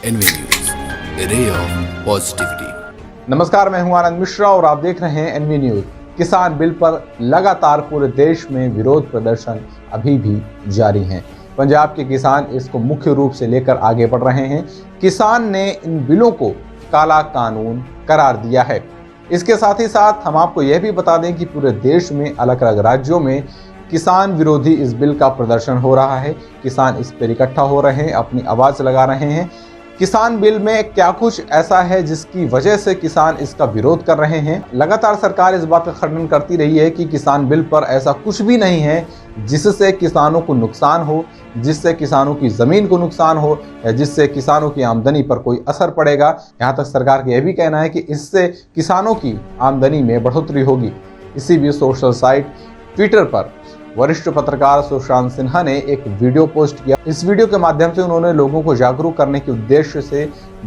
N V news, ray of positivity. नमस्कार, मैं हूं आनंद मिश्रा और आप देख रहे हैं एनवी न्यूज। किसान बिल पर लगातार पूरे देश में विरोध प्रदर्शन अभी भी जारी हैं। पंजाब के किसान इसको मुख्य रूप से लेकर आगे बढ़ रहे हैं। किसान ने इन बिलों को काला कानून करार दिया है। इसके साथ ही साथ हम आपको यह भी बता दें कि पूरे देश में अलग अलग राज्यों में किसान विरोधी इस बिल का प्रदर्शन हो रहा है। किसान इस पर इकट्ठा हो रहे हैं, अपनी आवाज लगा रहे हैं। किसान बिल में क्या कुछ ऐसा है जिसकी वजह से किसान इसका विरोध कर रहे हैं। लगातार सरकार इस बात का खंडन करती रही है कि किसान बिल पर ऐसा कुछ भी नहीं है जिससे किसानों को नुकसान हो, जिससे किसानों की जमीन को नुकसान हो या जिससे किसानों की आमदनी पर कोई असर पड़ेगा। यहाँ तक सरकार का यह भी कहना है कि इससे किसानों की आमदनी में बढ़ोतरी होगी। इसी बीच सोशल साइट ट्विटर पर वरिष्ठ पत्रकार सुशांत सिन्हा ने एक वीडियो पोस्ट किया। इस वीडियो के माध्यम से उन्होंने लोगों को जागरूक करने के उद्देश्य से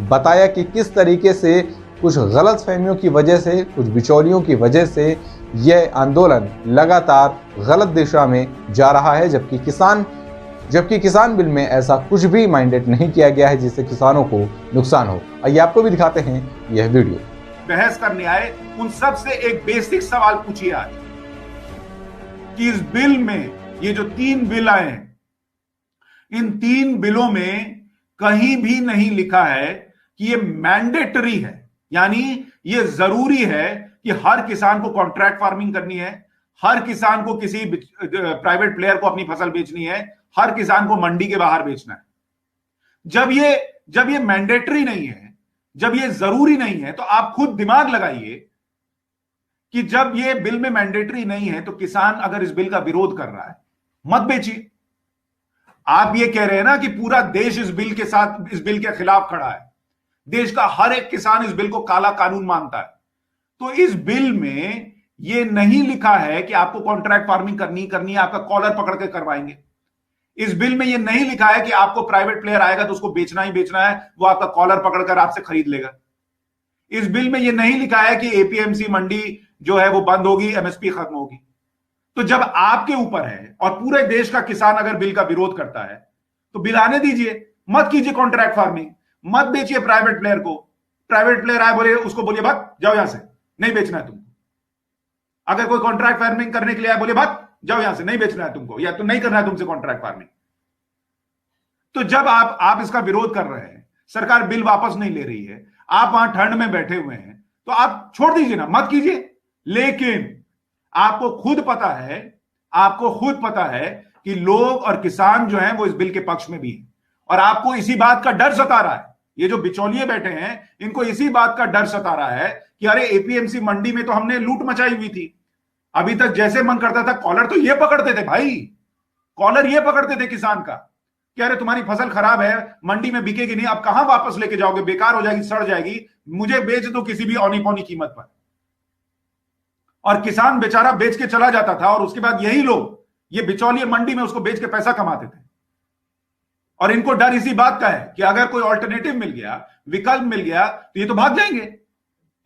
बताया कि किस तरीके से कुछ गलतफहमियों की वजह से, कुछ बिचौलियों की वजह से यह आंदोलन लगातार गलत दिशा में जा रहा है, जबकि किसान बिल में ऐसा कुछ भी मैंडेट नहीं किया गया है जिससे किसानों को नुकसान हो। आइए आपको भी दिखाते हैं यह वीडियो। बहस करने आए उन सब से एक बेसिक सवाल पूछिए आज कि इस बिल में, ये जो 3 बिल आए हैं, इन 3 बिलों में कहीं भी नहीं लिखा है कि ये मैंडेटरी है, यानी ये जरूरी है कि हर किसान को कॉन्ट्रैक्ट फार्मिंग करनी है, हर किसान को किसी प्राइवेट प्लेयर को अपनी फसल बेचनी है, हर किसान को मंडी के बाहर बेचना है। जब ये मैंडेटरी नहीं है, जब ये जरूरी नहीं है, तो आप खुद दिमाग लगाइए कि जब ये बिल में मैंडेटरी नहीं है तो किसान अगर इस बिल का विरोध कर रहा है, मत बेचिए। आप ये कह रहे हैं ना कि पूरा देश इस बिल के साथ, इस बिल के खिलाफ खड़ा है, देश का हर एक किसान इस बिल को काला कानून मानता है। तो इस बिल में ये नहीं लिखा है कि आपको कॉन्ट्रैक्ट फार्मिंग करनी है, आपका कॉलर पकड़ के करवाएंगे। इस बिल में ये नहीं लिखा है कि आपको प्राइवेट प्लेयर आएगा तो उसको बेचना ही बेचना है, वो आपका कॉलर पकड़कर आपसे खरीद लेगा। इस बिल में ये नहीं लिखा है कि एपीएमसी मंडी जो है वो बंद होगी, एमएसपी खत्म होगी। तो जब आपके ऊपर है और पूरे देश का किसान अगर बिल का विरोध करता है तो बिल आने दीजिए, मत कीजिए कॉन्ट्रैक्ट फार्मिंग, मत बेचिए प्राइवेट प्लेयर को। प्राइवेट प्लेयर आए, बोले उसको बोलिए भाग जाओ यहां से, नहीं बेचना है तुमको। अगर कोई कॉन्ट्रैक्ट फार्मिंग करने के लिए आए, बोले भाग जाओ यहां से, नहीं बेचना है तुमको, या तो नहीं करना है तुमसे कॉन्ट्रैक्ट फार्मिंग। तो जब आप इसका विरोध कर रहे हैं, सरकार बिल वापस नहीं ले रही है, आप वहां ठंड में बैठे हुए हैं, तो आप छोड़ दीजिए ना, मत कीजिए। लेकिन आपको खुद पता है कि लोग और किसान जो हैं वो इस बिल के पक्ष में भी हैं, और आपको इसी बात का डर सता रहा है। ये जो बिचौलिए बैठे हैं, इनको इसी बात का डर सता रहा है कि अरे एपीएमसी मंडी में तो हमने लूट मचाई हुई थी, अभी तक जैसे मन करता था कॉलर तो ये पकड़ते थे भाई, कॉलर ये पकड़ते थे किसान का कि अरे तुम्हारी फसल खराब है, मंडी में बिकेगी नहीं, अब कहां वापस लेके जाओगे, बेकार हो जाएगी, सड़ जाएगी, मुझे बेच दो किसी भी औनी पौनी कीमत पर। और किसान बेचारा बेच के चला जाता था, और उसके बाद यही लोग, ये बिचौलिए मंडी में उसको बेच के पैसा कमाते थे। और इनको डर इसी बात का है कि अगर कोई ऑल्टरनेटिव मिल गया, विकल्प मिल गया, तो ये तो भाग जाएंगे,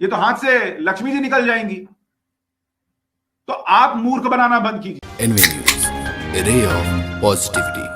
ये तो हाथ से लक्ष्मी जी निकल जाएंगी। तो आप मूर्ख बनाना बंद कीजिए। NV news, ray of positivity.